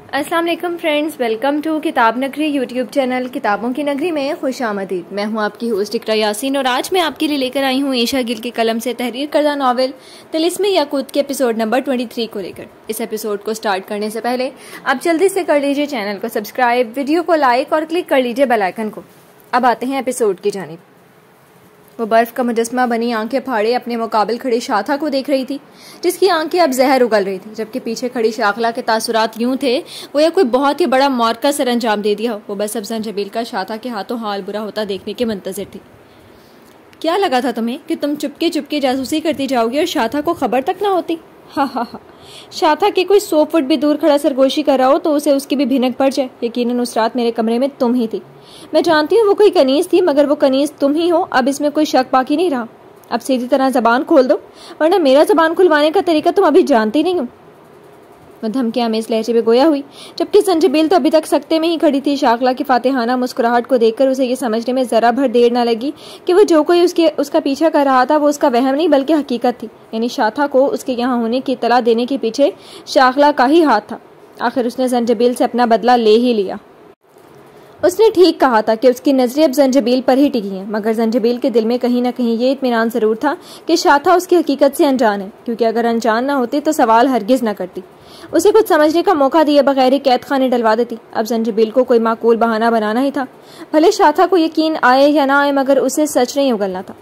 अस्सलाम वालेकुम friends, welcome to किताब नगरी यूट्यूब चैनल किताबों की नगरी में खुशामदीद। मैं हूं आपकी होस्ट इकरा यासीन और आज मैं आपके लिए लेकर आई हूं ईशा गिल के कलम से तहरीर करदा नावल तिलिस्म याकूत के एपिसोड नंबर 23 को लेकर। इस एपिसोड को स्टार्ट करने से पहले आप जल्दी से कर लीजिए चैनल को सब्सक्राइब, वीडियो को लाइक और क्लिक कर लीजिए बेल आइकन को। अब आते हैं एपिसोड की जानिब। वो बर्फ का मुजस्मा बनी आंखें फाड़े अपने मुकाबिल खड़ी शाथा को देख रही थी, जिसकी आंखें अब जहर उगल रही थी, जबकि पीछे खड़ी शाखला के तासुरात यूं थे वो या कोई बहुत ही बड़ा मौत का सर अंजाम दे दिया हो। वो बस अब जंजबील का शाथा के हाथों हाल बुरा होता देखने के मुंतजिर थी। क्या लगा था तुम्हें कि तुम चुपके चुपके जासूसी करती जाओगी और शाथा को खबर तक ना होती? हा हा हा। शाथा के कोई 100 फुट भी दूर खड़ा सरगोशी कर रहा हो तो उसे उसकी भी भिनक पड़ जाए। यकीनन उस रात मेरे कमरे में तुम ही थी। मैं जानती हूँ वो कोई कनीज थी, मगर वो कनीज तुम ही हो। अब इसमें कोई शक बाकी नहीं रहा। अब सीधी तरह जबान खोल दो, वरना मेरा जबान खुलवाने का तरीका तुम अभी जानती नहीं हो। वह धमकियां में इस लहजे में गोया हुई, जबकि जंजबील तो अभी तक सकते में ही खड़ी थी। शाखला की फातिहाना मुस्कुराहट को देखकर उसे ये समझने में जरा भर देर न लगी कि वो जो कोई उसका पीछा कर रहा था वो उसका वहम नहीं बल्कि हकीकत थी। यानी शाथा को उसके यहाँ होने की इत्तला देने के पीछे शाखला का ही हाथ था। आखिर उसने जंजबील से अपना बदला ले ही लिया। उसने ठीक कहा था कि उसकी नजरें अब जंजबील पर ही टिकी हैं, मगर जंजबील के दिल में कहीं ना कहीं ये इत्मीनान जरूर था कि शाथा उसकी हकीकत से अनजान है, क्योंकि अगर अनजान ना होती तो सवाल हरगिज न करती। उसे कुछ समझने का मौका दिए बगैर ही कैद खाने डलवा देती। अब जंजबील को कोई माकूल बहाना बनाना ही था। भले शाथा को यकीन आए या ना आए, मगर उसे सच नहीं उगलना था।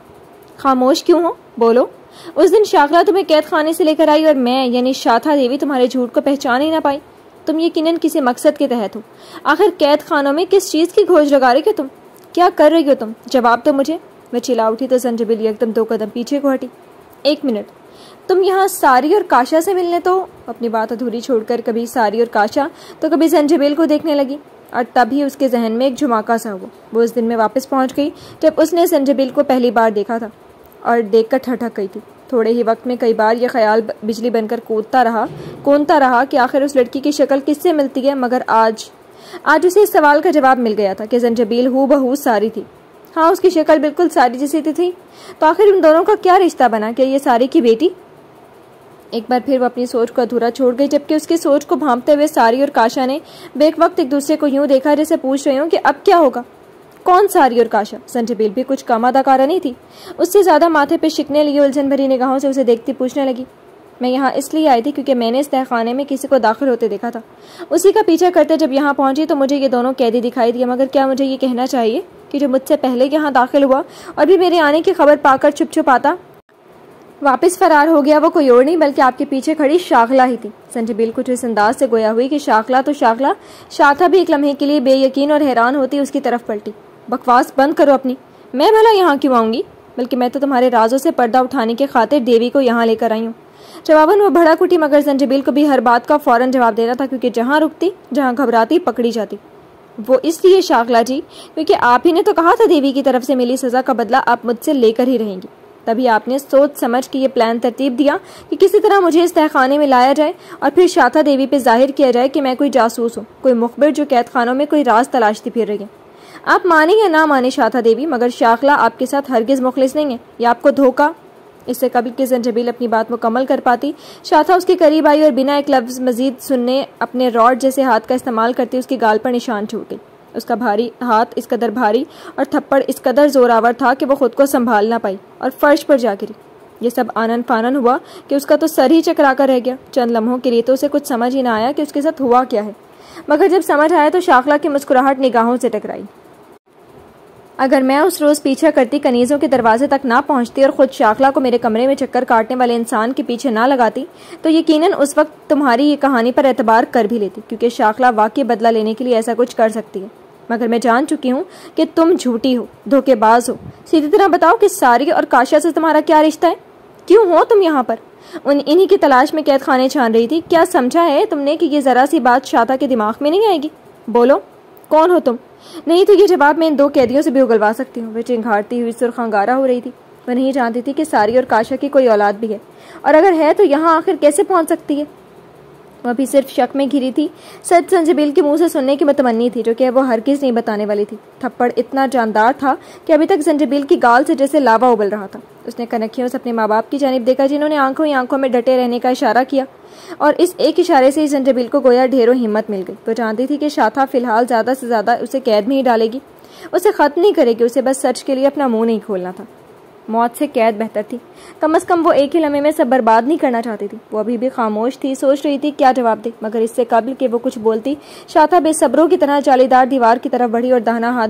खामोश क्यों हो, बोलो। उस दिन शाखला तुम्हें कैद खाने से लेकर आई और मैं यानी शाथा देवी तुम्हारे झूठ को पहचान ही ना पाई। तुम यकीनन किसी मकसद के तहत हो। आखिर कैद खानों में किस चीज की खोज लगा रही हो तुम? क्या कर रही हो तुम? जवाब दो मुझे। मैं चिल्ला उठी तो जंजबील एकदम 2 कदम पीछे को हटी। 1 मिनट, तुम यहाँ सारी और काशा से मिलने तो? अपनी बात अधूरी छोड़कर कभी सारी और काशा तो कभी जंजबील को देखने लगी, और तभी उसके जहन में एक झुमाका सा हुआ। वो उस दिन में वापस पहुंच गई जब उसने जंजबील को पहली बार देखा था और देखकर ठठक गई थी। थोड़े ही वक्त में कई बार यह ख्याल बिजली बनकर कौनता रहा कि आखिर उस लड़की की शक्ल किससे मिलती है, मगर आज उसे इस सवाल का जवाब मिल गया था कि जंजबील हूबहू सारी थी। हाँ, उसकी शक्ल बिल्कुल सारी जैसी थी। तो आखिर उन दोनों का क्या रिश्ता बना? क्या ये सारी की बेटी? एक बार फिर वो अपनी सोच को अधूरा छोड़ गई, जबकि उसकी सोच को भांपते हुए सारी और काशा ने बेक वक्त एक दूसरे को यूं देखा जैसे पूछ रही हूँ कि अब क्या होगा। कौन सारी और काशा? जंजबील भी कुछ कम अदाकारा नहीं थी। उससे ज्यादा माथे पे शिकने लिए उलझन भरी निगाहों से उसे देखती पूछने लगी, मैं यहाँ इसलिए आई थी क्योंकि मैंने इस तहखाने में किसी को दाखिल होते देखा था। उसी का पीछा करते जब यहाँ पहुंची तो मुझे ये दोनों कैदी दिखाई दिए। मगर क्या मुझे ये कहना चाहिए कि जो मुझसे पहले यहाँ दाखिल हुआ और भी मेरे आने की खबर पाकर छुप छुप आता वापिस फरार हो गया, वो कोई और नहीं बल्कि आपके पीछे खड़ी शाखला ही थी। जंजबील कुछ इस अंदाज से गोया हुई कि शाखला तो शाखला। शाथा भी एक लम्हे के लिए बेयकीन और हैरान होती उसकी तरफ पलटी। बकवास बंद करो अपनी। मैं भला यहाँ क्यों आऊंगी? बल्कि मैं तो तुम्हारे राजों से पर्दा उठाने के खातिर देवी को यहाँ लेकर आई हूँ। जवाबन वो भड़क उठी, मगर जंजबील को भी हर बात का फौरन जवाब देना था, क्योंकि जहाँ रुकती, जहाँ घबराती, पकड़ी जाती। वो इसलिए शाखला जी, क्योंकि आप ही ने तो कहा था देवी की तरफ से मिली सजा का बदला आप मुझसे लेकर ही रहेंगी। तभी आपने सोच समझ के ये प्लान तरतीब दिया कि किसी तरह मुझे इस तहखाने में लाया जाए और फिर शाथा देवी पे जाहिर किया जाए कि मैं कोई जासूस हूँ, कोई मुखबिर जो कैद खानों में कोई राज तलाशती फिर रही है। आप माने या ना माने शाथा देवी, मगर शाखला आपके साथ हरगिज मुखलिस नहीं है। ये आपको धोखा। इससे कबल कि जंजबील अपनी बात मुकम्मल कर पाती, शाथा उसके करीब आई और बिना एक लफ्ज मजीद सुनने अपने रॉड जैसे हाथ का इस्तेमाल करती उसकी गाल पर निशान छोड़ गई। उसका भारी हाथ इस कदर भारी और थप्पड़ इस कदर जोरावर था कि वो खुद को संभाल ना पाई और फर्श पर जा गिरी। ये सब आनन फानन हुआ कि उसका तो सर ही चकरा कर रह गया। चंद लम्हों के लिए तो उसे कुछ समझ ही ना आया कि उसके साथ हुआ क्या है, मगर जब समझ आया तो शाखला की मुस्कुराहट निगाहों से टकराई। अगर मैं उस रोज पीछा करती कनीजों के दरवाजे तक ना पहुंचती और खुद शाखला को मेरे कमरे में चक्कर काटने वाले इंसान के पीछे ना लगाती तो यकीनन उस वक्त तुम्हारी ये कहानी पर एतबार कर भी लेती, क्योंकि शाखला वाकई बदला लेने के लिए ऐसा कुछ कर सकती है। मगर मैं जान चुकी हूँ कि तुम झूठी हो, धोखेबाज हो। सीधी तरह बताओ कि सारी और काशा से तुम्हारा क्या रिश्ता है? क्यों हो तुम यहाँ पर? इन्हीं की तलाश में कैद खाने छान रही थी। क्या समझा है तुमने कि ये जरा सी बात शाथा के दिमाग में नहीं आएगी? बोलो, कौन हो तुम? नहीं तो ये जवाब मैं इन 2 कैदियों से भी उगलवा सकती हूँ। वे चिंघाड़ती हुई सुरखंगारा हो रही थी। वह नहीं जानती थी कि सारी और काशा की कोई औलाद भी है, और अगर है तो यहाँ आखिर कैसे पहुंच सकती है। वह भी सिर्फ शक में घिरी थी। सच संजबील के मुंह से सुनने की मतमन्नी थी, जो कि वो हरगिज नहीं बताने वाली थी। थप्पड़ इतना जानदार था कि अभी तक संजबील की गाल से जैसे लावा उबल रहा था। उसने कनखियों से अपने माँ बाप की जानिब देखा, जिन्होंने आंखों ही आंखों में डटे रहने का इशारा किया, और इस एक इशारे से ही संजबील को गोया ढेरों हिम्मत मिल गई। वो जानती थी कि शाथा फिलहाल ज्यादा से ज्यादा उसे कैद में ही डालेगी, उसे खत्म नहीं करेगी, उसे बस सच के लिए अपना मुंह नहीं खोलना था। मौत से कैद बेहतर थी। कम से कम वो एक ही लम्हे में सब बर्बाद नहीं करना चाहती थी। वो अभी भी खामोश थी, सोच रही थी क्या जवाब दे, मगर इससे कबल कि वो कुछ बोलती, शाथा बेसब्रों की तरह जालीदार दीवार की तरफ बढ़ी और दाहिना हाथ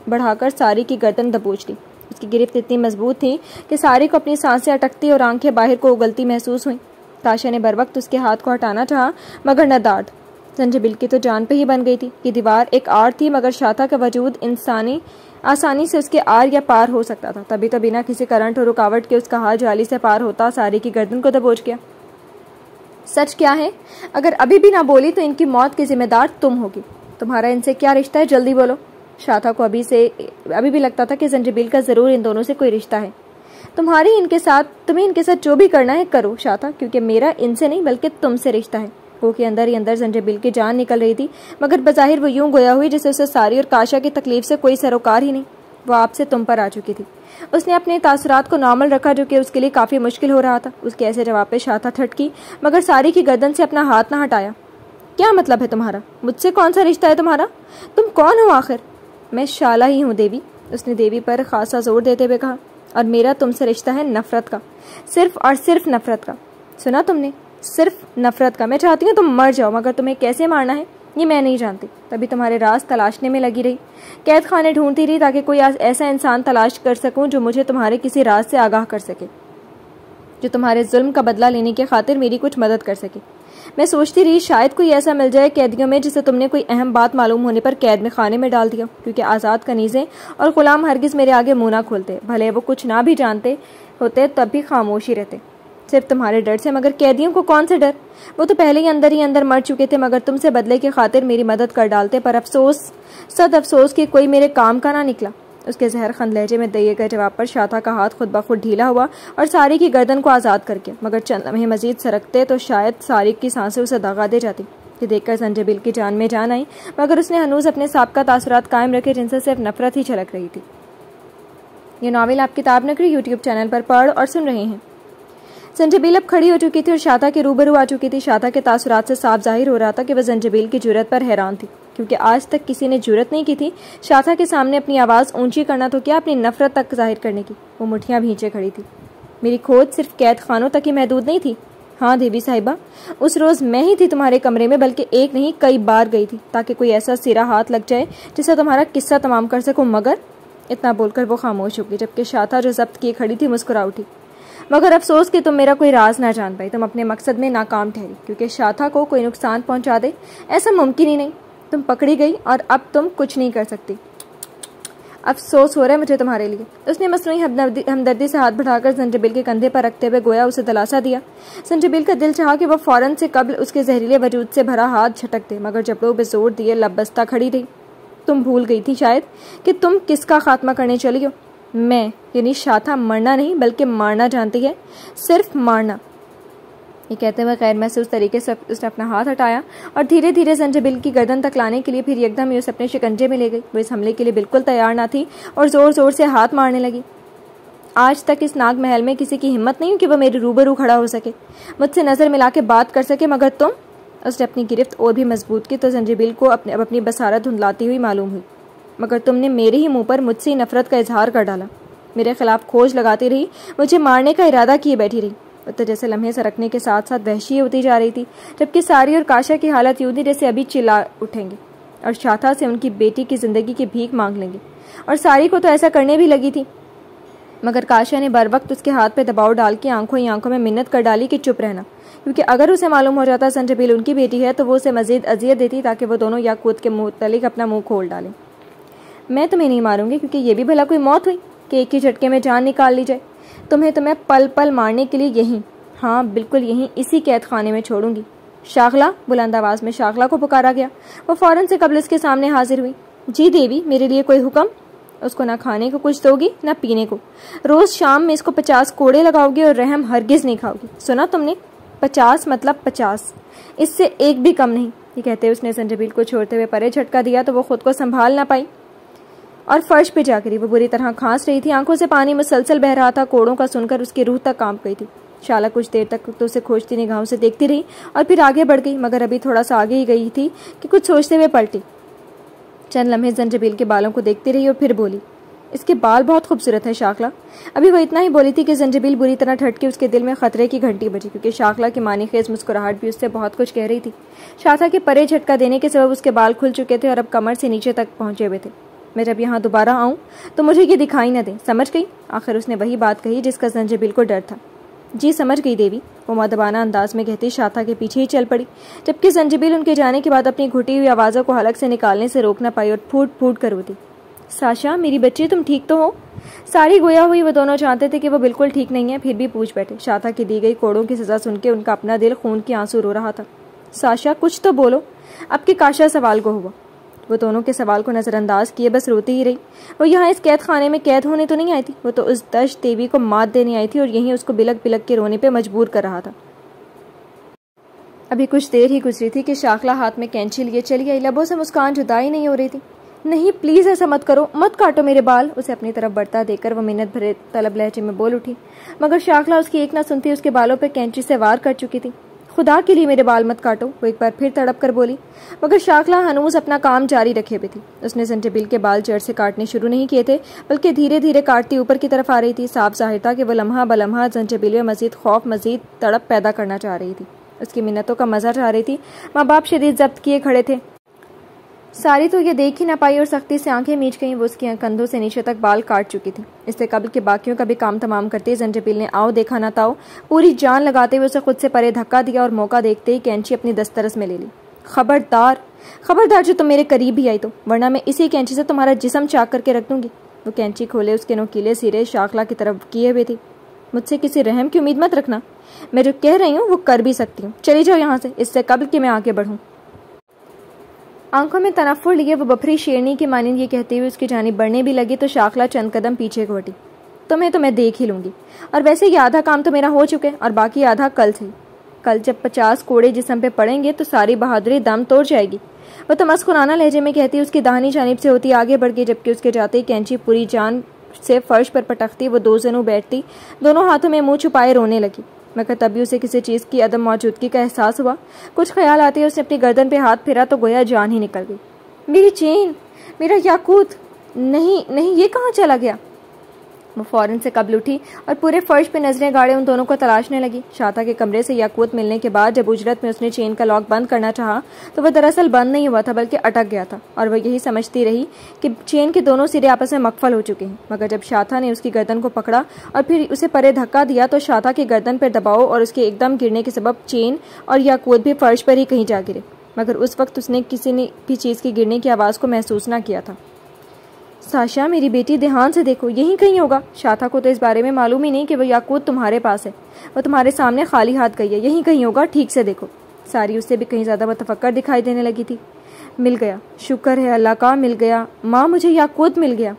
बढ़ाकर सारी की गर्दन दबोच ली। उसकी गिरफ्त इतनी मजबूत थी कि सारी को अपनी सांसें अटकती और आंखें बाहर को उगलती महसूस हुई। काशा ने बर वक्त उसके हाथ को हटाना चाहा, मगर नदार्द। संजबील की तो जान पे ही बन गई थी कि दीवार एक आड़ थी, मगर शाथा का वजूद आसानी से उसके आर या पार हो सकता था। तभी तो बिना किसी करंट और रुकावट के उसका हाथ जाली से पार होता सारी की गर्दन को दबोच गया। सच क्या है? अगर अभी भी ना बोली तो इनकी मौत की जिम्मेदार तुम होगी। तुम्हारा इनसे क्या रिश्ता है? जल्दी बोलो। शाथा को अभी भी लगता था कि संजबील का जरूर इन दोनों से कोई रिश्ता है। तुम्हें इनके साथ जो भी करना है करो शाथा, क्योंकि मेरा इनसे नहीं बल्कि तुमसे रिश्ता है। वो के अंदर ही अंदर संजबील की जान निकल रही थी, मगर बज़ाहिर वो यूं गोया हुई जैसे उसे सारी और काशा की तकलीफ से कोई सरोकार ही नहीं। वो आपसे तुम पर आ चुकी थी। उसने अपने तासुरात को नॉर्मल रखा, जो कि उसके लिए काफी मुश्किल हो रहा था। उसके ऐसे जवाब पे शाथा थटकी, मगर सारी की गर्दन से अपना हाथ ना हटाया। क्या मतलब है तुम्हारा? मुझसे कौन सा रिश्ता है तुम्हारा? तुम कौन हो आखिर? मैं शाला ही हूँ देवी, उसने देवी पर खासा जोर देते हुए कहा, और मेरा तुमसे रिश्ता है नफरत का, सिर्फ और सिर्फ नफरत का। सुना तुमने? सिर्फ नफरत का। मैं चाहती हूँ तुम मर जाओ, मगर तुम्हें कैसे मारना है ये मैं नहीं जानती। तभी तुम्हारे राज तलाशने में लगी रही, कैद खाने ढूंढती रही, ताकि कोई ऐसा इंसान तलाश कर सकूं जो मुझे तुम्हारे किसी राज से आगाह कर सके, जो तुम्हारे जुल्म का बदला लेने की खातिर मेरी कुछ मदद कर सके। मैं सोचती रही शायद कोई ऐसा मिल जाए कैदियों में जिसे तुमने कोई अहम बात मालूम होने पर कैद में खाने में डाल दिया, क्योंकि आज़ाद कनीज़ें और गुलाम हरगिज मेरे आगे मुंह ना खोलते। भले वो कुछ ना भी जानते होते तब भी खामोश ही रहते, सिर्फ तुम्हारे डर से। मगर कैदियों को कौन से डर? वो तो पहले ही अंदर मर चुके थे, मगर तुमसे बदले की खातिर मेरी मदद कर डालते। पर सद अफसोस कि कोई मेरे काम का ना निकला। उसके जहरखंद लहजे में दिए गए जवाब पर शाथा का हाथ खुद ब खुद ढीला हुआ और सारी की गर्दन को आज़ाद कर गया। मगर चंद लम्हे मजीद सरकते तो शायद सारी की सांसें उसे दगा दे जाती। ये देखकर संजबील की जान में जान आई, मगर उसने हनूज अपने साबका तासुरात कायम रखे, जिनसे सिर्फ नफरत ही झलक रही थी। ये नावल आप किताब नगरी यूट्यूब चैनल पर पढ़ और सुन रहे हैं। संजबील अब खड़ी हो चुकी थी और शाथा के रूबरू आ चुकी थी। शाथा के तासुरात से साफ जाहिर हो रहा था कि वह संजबील की जुर्रत पर हैरान थी, क्योंकि आज तक किसी ने जुर्रत नहीं की थी शाथा के सामने अपनी आवाज़ ऊंची करना, तो क्या अपनी नफरत तक जाहिर करने की। वो मुठ्ठियां भींचे खड़ी थी। मेरी खोज सिर्फ कैद खानों तक ही महदूद नहीं थी। हाँ देवी साहिबा, उस रोज़ मैं ही थी तुम्हारे कमरे में, बल्कि एक नहीं कई बार गई थी, ताकि कोई ऐसा सिरा हाथ लग जाए जिससे तुम्हारा किस्सा तमाम कर सकूँ। मगर इतना बोलकर वो खामोश हो गई, जबकि शाथा जो जब्त किए खड़ी थी मुस्कुरा उठी। मगर अफसोस कि तुम मेरा कोई राज ना जान पाई। तुम अपने मकसद में नाकाम ठहरी, क्योंकि शाथा को कोई नुकसान पहुंचा दे ऐसा मुमकिन ही नहीं। तुम पकड़ी गई और अब तुम कुछ नहीं कर सकती। अफसोस हो रहा है मुझे तुम्हारे लिए। उसने मसनूई हमदर्दी से हाथ बढ़ाकर संजबील के कंधे पर रखते हुए गोया उसे दिलासा दिया। संजबील का दिल चाहा कि वह फौरन से कब्ल उसके जहरीले वजूद से भरा हाथ झटक दे, मगर जबड़ों पे जोर दिए लबस्ता खड़ी रही। तुम भूल गई थी शायद कि तुम किसका खात्मा करने चली हो। मैं यानी शाथा मरना नहीं बल्कि मारना जानती है, सिर्फ मारना। ये कहते हुए गैर महसूस तरीके से उसने अपना हाथ हटाया और धीरे धीरे संजबील की गर्दन तक लाने के लिए फिर एकदम ही उसे अपने शिकंजे में ले गई। वो इस हमले के लिए बिल्कुल तैयार ना थी और जोर जोर से हाथ मारने लगी। आज तक इस नाग महल में किसी की हिम्मत नहीं कि वह मेरे रूबरू खड़ा हो सके, मुझसे नजर मिला के बात कर सके, मगर तुम। उसने अपनी गिरफ्त और भी मजबूत की तो संजबील को अपनी बसारत धुंधलाती हुई मालूम हुई। मगर तुमने मेरे ही मुंह पर मुझसे नफरत का इजहार कर डाला, मेरे खिलाफ खोज लगाती रही, मुझे मारने का इरादा किए बैठी रही। तो जैसे लम्हे सरकने के साथ साथ वहशी होती जा रही थी, जबकि सारी और काशा की हालत यूं थी जैसे अभी चिल्ला उठेंगे और शाथा से उनकी बेटी की जिंदगी की भीख मांग लेंगे। और सारी को तो ऐसा करने भी लगी थी, मगर काशा ने बर वक्त उसके हाथ पे दबाव डाल के आंखों ही आंखों में मिन्नत कर डाली कि चुप रहना, क्योंकि अगर उसे मालूम हो जाता संजबील उनकी बेटी है तो वो उसे मजीद अजियत देती, ताकि वो दोनों याकूत के मुतल्लिक अपना मुंह खोल डालें। मैं तुम्हें नहीं मारूंगी, क्योंकि ये भी भला कोई मौत हुई कि एक ही झटके में जान निकाल ली जाए। तुम्हें तो मैं पल पल मारने के लिए यहीं, हाँ बिल्कुल यहीं, इसी कैद खाने में छोड़ूंगी। शाखला, बुलंद आवाज में शाखला को पुकारा गया। वो फौरन से कब्ल इसके सामने हाजिर हुई। जी देवी, मेरे लिए कोई हुक्म? उसको ना खाने को कुछ दोगी ना पीने को। रोज शाम में इसको 50 कोड़े लगाओगी और रहम हरगिज नहीं खाओगी। सुना तुमने? 50 मतलब 50। इससे एक भी कम नहीं। ये कहते हुए उसने जंजीबिल को छोड़ते हुए परे झटका दिया तो वो खुद को संभाल ना पाई और फर्श पे जा गिरी। वो बुरी तरह खांस रही थी, आंखों से पानी मुसलसल बह रहा था। कोड़ों का सुनकर उसकी रूह तक कांप गई थी। शाला कुछ देर तक तो उसे खोजती निगाहों से देखती रही और फिर आगे बढ़ गई, मगर अभी थोड़ा सा आगे ही गई थी कि कुछ सोचते हुए पलटी। चंद लम्हे जंजीबिल के बालों को देखती रही और फिर बोली, इसके बाल बहुत खूबसूरत है शाकला। अभी वो इतना ही बोली थी कि जंजीबिल बुरी तरह ठटकी उसके दिल में खतरे की घंटी बजी, क्योंकि शाकला की मानी खेज मुस्कुराहट भी उससे बहुत कुछ कह रही थी। शाखा के परे झटका देने के सबब उसके बाल खुल चुके थे और अब कमर से नीचे तक पहुंचे हुए थे। मैं जब यहाँ दोबारा आऊँ तो मुझे ये दिखाई न दे, समझ गई? आखिर उसने वही बात कही जिसका जंजीबिल को डर था। जी समझ गई देवी, वो मदबाना अंदाज में कहती शाथा के पीछे ही चल पड़ी, जबकि जंजीबिल उनके जाने के बाद अपनी घुटी हुई आवाज़ों को हलक से निकालने से रोक न पाई और फूट फूट कर रोती। साशा मेरी बच्ची, तुम ठीक तो हो? सारी गोया हुई वो दोनों चाहते थे कि वो बिल्कुल ठीक नहीं है, फिर भी पूछ बैठे। शाथा की दी गई कोड़ों की सजा सुन के उनका अपना दिल खून के आंसू रो रहा था। साशा कुछ तो बोलो, अब की काशा सवाल को हुआ। वो दोनों के सवाल को नजरअंदाज किए बस रोती ही रही। वो यहाँ इस कैद खाने में कैद होने तो नहीं आई थी, वो तो उस दश देवी को मात देने आई थी और यहीं उसको बिलक बिलक के रोने पे मजबूर कर रहा था। अभी कुछ देर ही गुजरी थी कि शाकला हाथ में कैंची लिए चली आई। लबों से मुस्कान जुदाई नहीं हो रही थी। नहीं प्लीज ऐसा मत करो, मत काटो मेरे बाल। उसे अपनी तरफ बढ़ता देखकर वो मिन्नत भरे तलब लहजे में बोल उठी, मगर शाकला उसकी एक ना सुनती उसके बालों पर कैंची से वार कर चुकी थी। खुदा के लिए मेरे बाल मत काटो, वो एक बार फिर तड़प कर बोली, मगर शाकला हनूस अपना काम जारी रखे हुए थी। उसने जंजीबिल के बाल जड़ से काटने शुरू नहीं किए थे, बल्कि धीरे धीरे काटती ऊपर की तरफ आ रही थी। साफ जाहिर था कि वो लम्हा बलम्हा जंजीबिल में मजीद खौफ, मजीद तड़प पैदा करना चाह रही थी। उसकी मिन्नतों का मजा चाह रही थी। माँ बाप शदीद जब्त किए खड़े थे। सारी तो ये देख ही ना पाई और सख्ती से आंखें मींच गईं। वो उसके कंधों से नीचे तक बाल काट चुकी थी। इससे कबल के बाकियों का भी काम तमाम करते जंजीबिल ने आओ देखा ना ताओ पूरी जान लगाते हुए उसे खुद से परे धक्का दिया और मौका देखते ही कैंची अपनी दस्तरस में ले ली। खबरदार, खबरदार जो तुम मेरे करीब ही आई तो, वरना मैं इसी कैंची से तुम्हारा जिस्म चाक करके रख दूंगी। वो कैंची खोले उसके नोकीले सिरे शाकला की तरफ किए हुए थी। मुझसे किसी रहम की उम्मीद मत रखना, मैं जो कह रही हूँ वो कर भी सकती हूँ। चली जाओ यहाँ से, इससे कबल कि मैं आगे बढ़ूँ। आंखों में तनफ्फुर लिए वो बफरी शेरनी की मानिंद ये कहते हुए उसकी जानिब बढ़ने भी लगी तो शाकला चंद कदम पीछे को हटी। तुम्हें तो मैं देख ही लूंगी, और वैसे ये आधा काम तो मेरा हो चुके और बाकी आधा कल से। कल जब 50 कोड़े जिस्म पे पड़ेंगे तो सारी बहादुरी दम तोड़ जाएगी। वो तो मस्कुराना लहजे में कहती उसकी दाहिनी जानिब से होती आगे बढ़ गई, जबकि उसके जाते ही कैंची पूरी जान से फर्श पर पटकती वो दो जनों बैठती, दोनों हाथों में मुंह छुपाए रोने लगी। मगर तभी उसे किसी चीज़ की अदम मौजूदगी का एहसास हुआ। कुछ ख्याल आते ही उसने अपनी गर्दन पे हाथ फेरा तो गोया जान ही निकल गई। मेरी चेन, मेरा याकूत, नहीं नहीं ये कहाँ चला गया? वो फौरन से कबल उठी और पूरे फर्श पे नजरें गाड़े उन दोनों को तलाशने लगी। शाता के कमरे से याकूत मिलने के बाद जब उजरत में उसने चेन का लॉक बंद करना चाहा तो वह दरअसल बंद नहीं हुआ था, बल्कि अटक गया था, और वह यही समझती रही कि चेन के दोनों सिरे आपस में मकफल हो चुके हैं। मगर जब शाता ने उसकी गर्दन को पकड़ा और फिर उसे परे धक्का दिया तो शाता की गर्दन पर दबाव और उसके एकदम गिरने के सबब चेन और याकूत भी फर्श पर ही कहीं जा गिरे। मगर उस वक्त उसने किसी ने भी चीज़ की गिरने की आवाज़ को महसूस न किया था। साशा मेरी बेटी, ध्यान से देखो, यहीं कहीं होगा। शाता को तो इस बारे में मालूम ही नहीं कि वह याकूत तुम्हारे पास है। वो तुम्हारे सामने खाली हाथ गई है, यहीं कहीं होगा, ठीक से देखो। सारी उससे भी कहीं ज़्यादा मुतफक्कर दिखाई देने लगी थी। मिल गया, शुक्र है अल्लाह का, मिल गया माँ, मुझे याकूत मिल गया।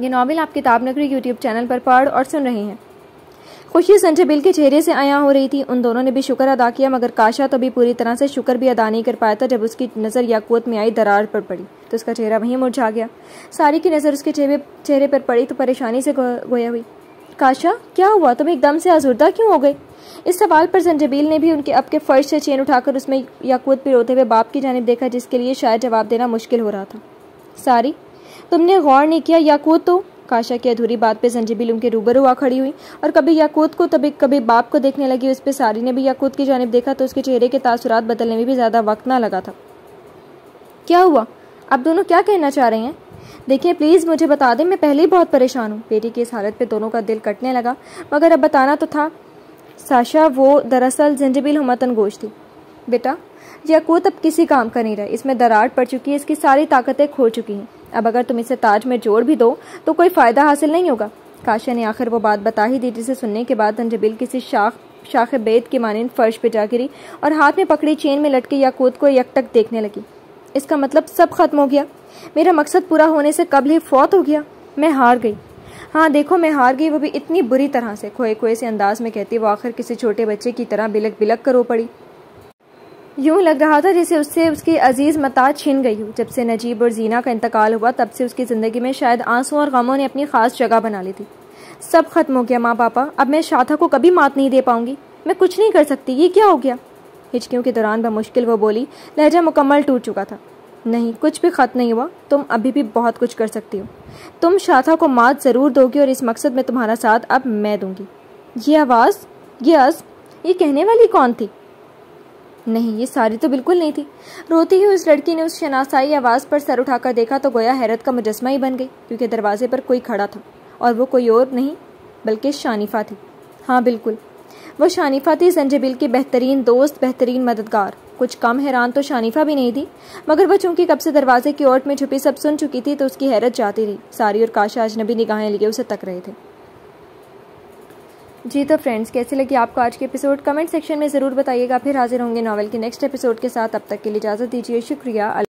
ये नावल आप किताब नगरी यूट्यूब चैनल पर पढ़ और सुन रहे हैं। खुशी जंजीबिल के चेहरे से आया हो रही थी। उन दोनों ने भी शुक्र अदा किया, मगर काशा तो भी पूरी तरह से शुक्र भी अदा नहीं कर पाया था। जब उसकी नज़र याकूत में आई दरार पर पड़ी तो उसका चेहरा वहीं मुरझा गया। सारी की नज़र उसके चेहरे पर पड़ी तो परेशानी से गोया हुई। काशा क्या हुआ, तुम एकदम से आजुर्दा क्यों हो गए? इस सवाल पर जंजीबिल ने भी उनके अब के फर्श से चेन उठाकर उसमें याकूत पर रोते हुए बाप की जानिब देखा, जिसके लिए शायद जवाब देना मुश्किल हो रहा था। सारी, तुमने गौर नहीं किया, याकूत तो? काशा की अधूरी बात पे जंजीबिल उनके रूबरू आ खड़ी हुई और कभी याकूत को तभी कभी बाप को देखने लगी। उस पर सारी ने भी याकूत की जानिब देखा तो उसके चेहरे के तासुरात बदलने में भी ज़्यादा वक्त ना लगा था। क्या हुआ, आप दोनों क्या कहना चाह रहे हैं? देखिए प्लीज़ मुझे बता दें, मैं पहले ही बहुत परेशान हूँ। बेटी की इस हालत पे दोनों का दिल कटने लगा, मगर अब बताना तो था। साशा, वो दरअसल जंजीबिल हुमतन गोश थी। बेटा, याकूत अब किसी काम का नहीं रहा, इसमें दरार पड़ चुकी है, इसकी सारी ताकतें खो चुकी हैं। अब अगर तुम इसे ताज में जोड़ भी दो तो कोई फ़ायदा हासिल नहीं होगा। काशा ने आखिर वो बात बता ही दी, जिसे सुनने के बाद जंजीबिल किसी शाख बेद की मानिंद फर्श पे जा गिरी और हाथ में पकड़ी चेन में लटके याकूत को यकटक देखने लगी। इसका मतलब सब खत्म हो गया, मेरा मकसद पूरा होने से कबल ही फौत हो गया, मैं हार गई। हाँ देखो, मैं हार गई, वो भी इतनी बुरी तरह से। खोए खोए से अंदाज में कहती वो आखिर किसी छोटे बच्चे की तरह बिलक बिलक कर रो पड़ी। यूं लग रहा था जैसे उससे उसकी अजीज मता छिन गई हो। जब से नजीब और जीना का इंतकाल हुआ तब से उसकी ज़िंदगी में शायद आंसू और गमों ने अपनी खास जगह बना ली थी। सब खत्म हो गया माँ पापा, अब मैं शाथा को कभी मात नहीं दे पाऊंगी। मैं कुछ नहीं कर सकती, ये क्या हो गया? हिचकियों के दौरान बमुश्किल वो बोली। लहजा मुकम्मल टूट चुका था। नहीं, कुछ भी खत्म नहीं हुआ। तुम अभी भी बहुत कुछ कर सकती हो। तुम शाथा को मात ज़रूर दोगी और इस मकसद में तुम्हारा साथ अब मैं दूंगी। ये आवाज़, ये कहने वाली कौन थी? नहीं, ये सारी तो बिल्कुल नहीं थी। रोती हुई उस लड़की ने उस शनासाई आवाज़ पर सर उठाकर देखा तो गोया हैरत का मुजस्मा ही बन गई, क्योंकि दरवाजे पर कोई खड़ा था और वो कोई और नहीं बल्कि शानिफा थी। हाँ बिल्कुल, वो शानिफा थी, संजबिल की बेहतरीन दोस्त, बेहतरीन मददगार। कुछ कम हैरान तो शानिफा भी नहीं थी, मगर वह चूंकि कब से दरवाजे की ओट में छुपी सब सुन चुकी थी तो उसकी हैरत जाती रही। सारी और काशा अजनबी निगाहें लिए उसे तक रहे थे। जी तो फ्रेंड्स, कैसे लगी आपको आज के एपिसोड? कमेंट सेक्शन में ज़रूर बताइएगा। फिर हाजिर होंगे नॉवेल के नेक्स्ट एपिसोड के साथ। अब तक के लिए इजाज़त दीजिए। शुक्रिया।